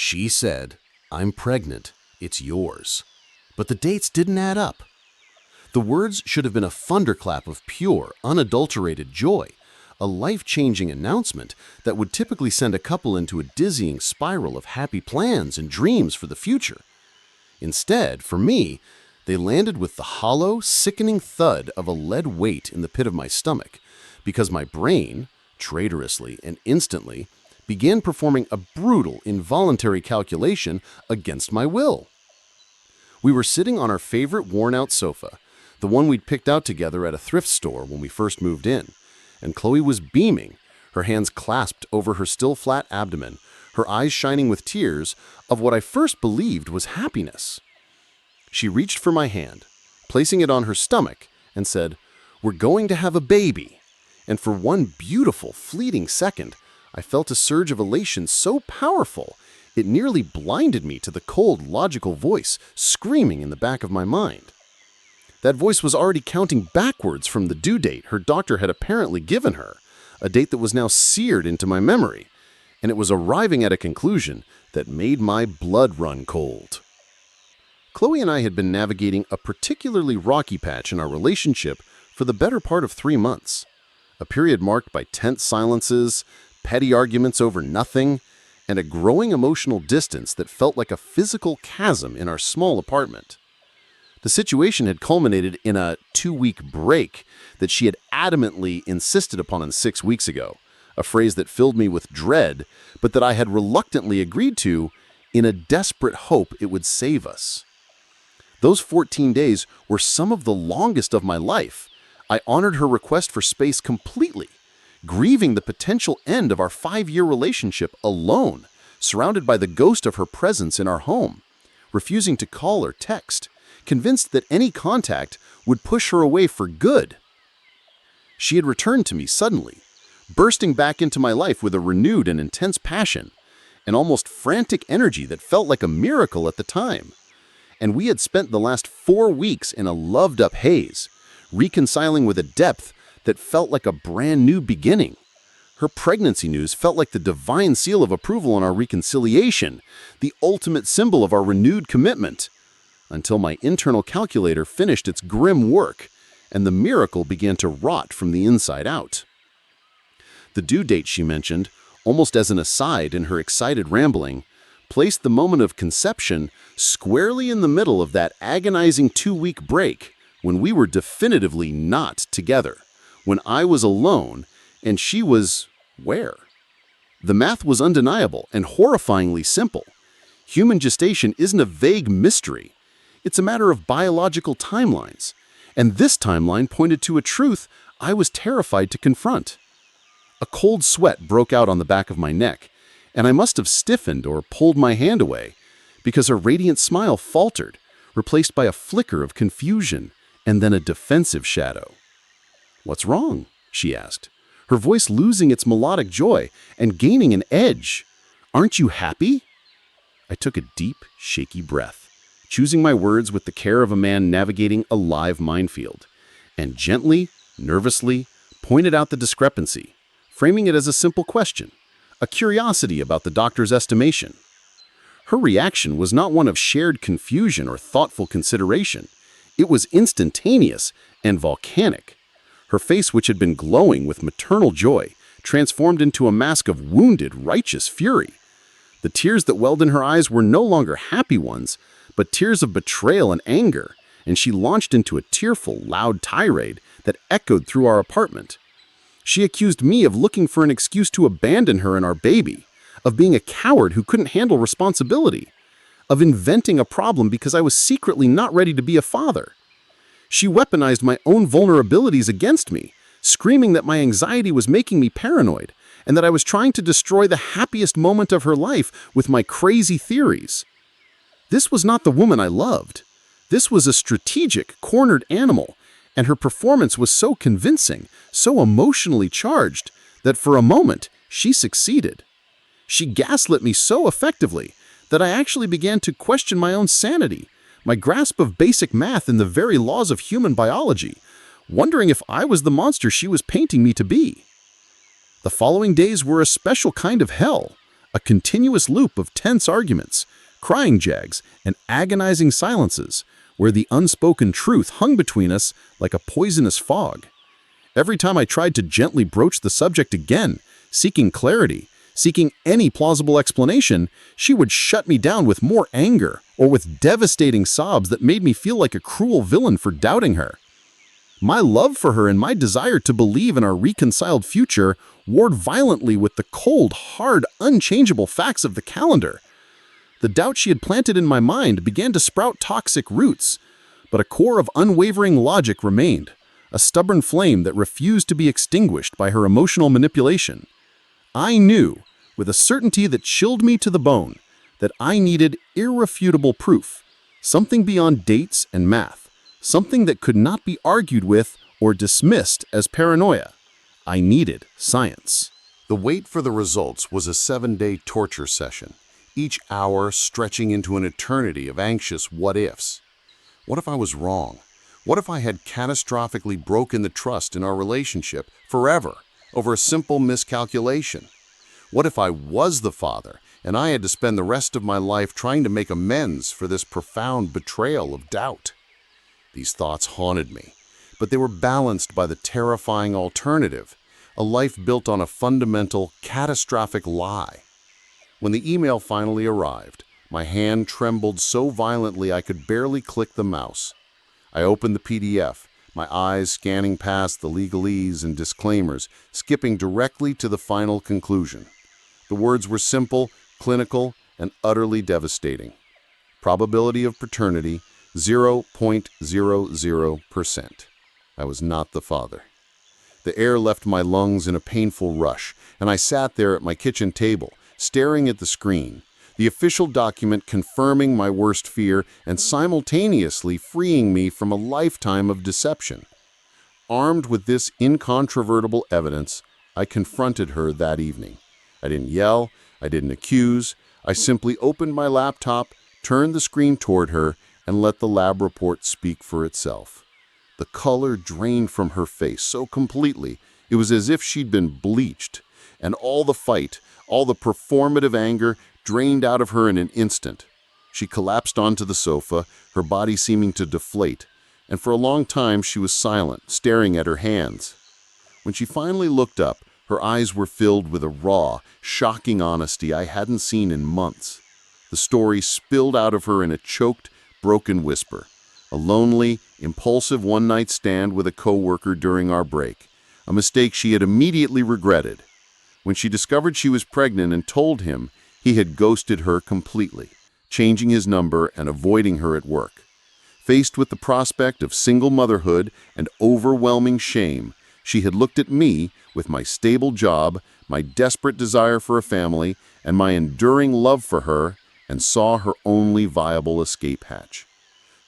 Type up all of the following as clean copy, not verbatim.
She said, "I'm pregnant, it's yours." But the dates didn't add up. The words should have been a thunderclap of pure, unadulterated joy, a life-changing announcement that would typically send a couple into a dizzying spiral of happy plans and dreams for the future. Instead, for me, they landed with the hollow, sickening thud of a lead weight in the pit of my stomach, because my brain, traitorously and instantly, began performing a brutal, involuntary calculation against my will. We were sitting on our favorite worn-out sofa, the one we'd picked out together at a thrift store when we first moved in, and Qley was beaming, her hands clasped over her still flat abdomen, her eyes shining with tears of what I first believed was happiness. She reached for my hand, placing it on her stomach, and said, "We're going to have a baby." And for one beautiful, fleeting second, I felt a surge of elation so powerful, it nearly blinded me to the cold, logical voice screaming in the back of my mind. That voice was already counting backwards from the due date her doctor had apparently given her, a date that was now seared into my memory, and it was arriving at a conclusion that made my blood run cold. Qley and I had been navigating a particularly rocky patch in our relationship for the better part of 3 months, a period marked by tense silences, petty arguments over nothing, and a growing emotional distance that felt like a physical chasm in our small apartment. The situation had culminated in a 2-week break that she had adamantly insisted upon 6 weeks ago, a phrase that filled me with dread, but that I had reluctantly agreed to in a desperate hope it would save us. Those 14 days were some of the longest of my life. I honored her request for space completely, grieving the potential end of our 5-year relationship alone, surrounded by the ghost of her presence in our home, refusing to call or text, convinced that any contact would push her away for good. She had returned to me suddenly, bursting back into my life with a renewed and intense passion, an almost frantic energy that felt like a miracle at the time. And we had spent the last 4 weeks in a loved-up haze, reconciling with a depth that felt like a brand new beginning. Her pregnancy news felt like the divine seal of approval on our reconciliation, the ultimate symbol of our renewed commitment, until my internal calculator finished its grim work and the miracle began to rot from the inside out. The due date she mentioned, almost as an aside in her excited rambling, placed the moment of conception squarely in the middle of that agonizing 2-week break when we were definitively not together, when I was alone and she was where? The math was undeniable and horrifyingly simple. Human gestation isn't a vague mystery. It's a matter of biological timelines, and this timeline pointed to a truth I was terrified to confront. A cold sweat broke out on the back of my neck, and I must have stiffened or pulled my hand away, because her radiant smile faltered, replaced by a flicker of confusion and then a defensive shadow. "What's wrong?" she asked, her voice losing its melodic joy and gaining an edge. "Aren't you happy?" I took a deep, shaky breath, choosing my words with the care of a man navigating a live minefield, and gently, nervously, pointed out the discrepancy, framing it as a simple question, a curiosity about the doctor's estimation. Her reaction was not one of shared confusion or thoughtful consideration. It was instantaneous and volcanic. Her face, which had been glowing with maternal joy, transformed into a mask of wounded, righteous fury. The tears that welled in her eyes were no longer happy ones, but tears of betrayal and anger, and she launched into a tearful, loud tirade that echoed through our apartment. She accused me of looking for an excuse to abandon her and our baby, of being a coward who couldn't handle responsibility, of inventing a problem because I was secretly not ready to be a father. She weaponized my own vulnerabilities against me, screaming that my anxiety was making me paranoid, and that I was trying to destroy the happiest moment of her life with my crazy theories. This was not the woman I loved. This was a strategic, cornered animal, and her performance was so convincing, so emotionally charged, that for a moment, she succeeded. She gaslit me so effectively that I actually began to question my own sanity, my grasp of basic math and the very laws of human biology, wondering if I was the monster she was painting me to be. The following days were a special kind of hell, A continuous loop of tense arguments, crying jags, and agonizing silences, where the unspoken truth hung between us like a poisonous fog. Every time I tried to gently broach the subject again, seeking clarity, seeking any plausible explanation, she would shut me down with more anger or with devastating sobs that made me feel like a cruel villain for doubting her. My love for her and my desire to believe in our reconciled future warred violently with the cold, hard, unchangeable facts of the calendar. The doubt she had planted in my mind began to sprout toxic roots, but a core of unwavering logic remained, a stubborn flame that refused to be extinguished by her emotional manipulation. I knew, with a certainty that chilled me to the bone, that I needed irrefutable proof, something beyond dates and math, something that could not be argued with or dismissed as paranoia. I needed science. The wait for the results was a 7-day torture session, each hour stretching into an eternity of anxious what-ifs. What if I was wrong? What if I had catastrophically broken the trust in our relationship forever over a simple miscalculation? What if I was the father and I had to spend the rest of my life trying to make amends for this profound betrayal of doubt? These thoughts haunted me, but they were balanced by the terrifying alternative, a life built on a fundamental, catastrophic lie. When the email finally arrived, my hand trembled so violently I could barely click the mouse. I opened the PDF, my eyes scanning past the legalese and disclaimers, skipping directly to the final conclusion. The words were simple, clinical, and utterly devastating. Probability of paternity, 0.00%. I was not the father. The air left my lungs in a painful rush, and I sat there at my kitchen table, staring at the screen, the official document confirming my worst fear and simultaneously freeing me from a lifetime of deception. Armed with this incontrovertible evidence, I confronted her that evening. I didn't yell, I didn't accuse, I simply opened my laptop, turned the screen toward her, and let the lab report speak for itself. The color drained from her face so completely, it was as if she'd been bleached, and all the fight, all the performative anger drained out of her in an instant. She collapsed onto the sofa, her body seeming to deflate, and for a long time she was silent, staring at her hands. When she finally looked up, her eyes were filled with a raw, shocking honesty I hadn't seen in months. The story spilled out of her in a choked, broken whisper. A lonely, impulsive one-night stand with a coworker during our break, a mistake she had immediately regretted. When she discovered she was pregnant and told him, he had ghosted her completely, changing his number and avoiding her at work. Faced with the prospect of single motherhood and overwhelming shame, she had looked at me with my stable job, my desperate desire for a family, and my enduring love for her, and saw her only viable escape hatch.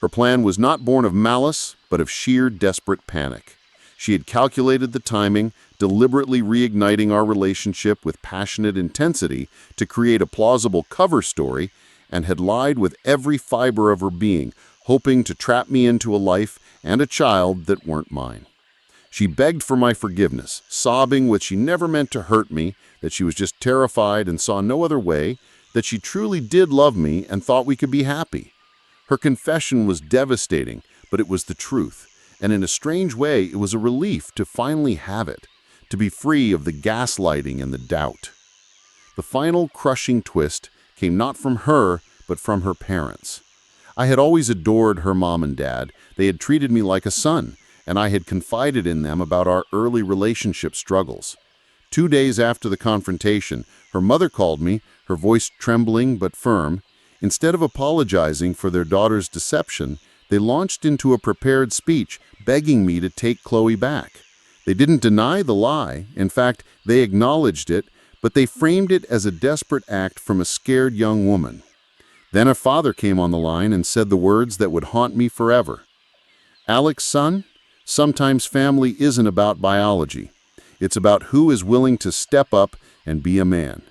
Her plan was not born of malice, but of sheer desperate panic. She had calculated the timing, deliberately reigniting our relationship with passionate intensity to create a plausible cover story, and had lied with every fiber of her being, hoping to trap me into a life and a child that weren't mine. She begged for my forgiveness, sobbing that she never meant to hurt me, that she was just terrified and saw no other way, that she truly did love me and thought we could be happy. Her confession was devastating, but it was the truth. And in a strange way, it was a relief to finally have it, to be free of the gaslighting and the doubt. The final crushing twist came not from her, but from her parents. I had always adored her mom and dad. They had treated me like a son, and I had confided in them about our early relationship struggles. 2 days after the confrontation, her mother called me, her voice trembling but firm. Instead of apologizing for their daughter's deception, they launched into a prepared speech begging me to take Qley back. They didn't deny the lie. In fact, they acknowledged it, but they framed it as a desperate act from a scared young woman. Then her father came on the line and said the words that would haunt me forever. "Alex, son, sometimes family isn't about biology. It's about who is willing to step up and be a man.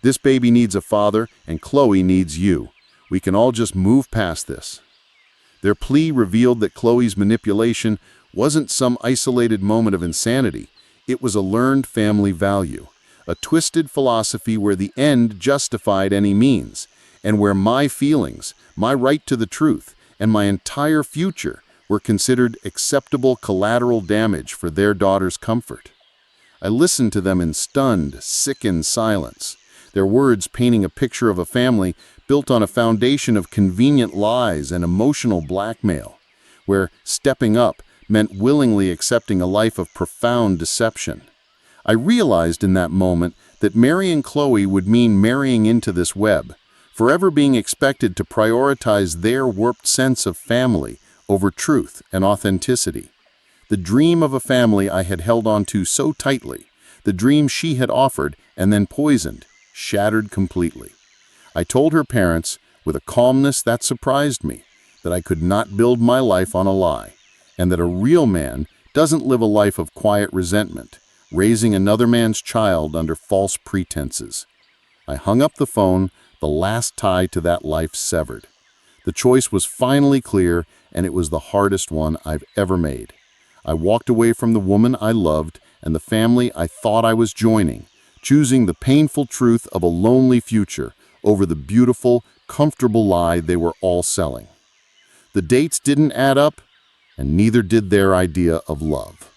This baby needs a father, and Qley needs you. We can all just move past this." Their plea revealed that Qley's manipulation wasn't some isolated moment of insanity. It was a learned family value, a twisted philosophy where the end justified any means, and where my feelings, my right to the truth, and my entire future were considered acceptable collateral damage for their daughter's comfort. I listened to them in stunned, sickened silence, their words painting a picture of a family built on a foundation of convenient lies and emotional blackmail, where stepping up meant willingly accepting a life of profound deception. I realized in that moment that marrying Qley would mean marrying into this web, forever being expected to prioritize their warped sense of family over truth and authenticity. The dream of a family I had held on to so tightly, the dream she had offered and then poisoned, shattered completely. I told her parents, with a calmness that surprised me, that I could not build my life on a lie, and that a real man doesn't live a life of quiet resentment, raising another man's child under false pretenses. I hung up the phone, the last tie to that life severed. The choice was finally clear, and it was the hardest one I've ever made. I walked away from the woman I loved and the family I thought I was joining, choosing the painful truth of a lonely future over the beautiful, comfortable lie they were all selling. The dates didn't add up, and neither did their idea of love.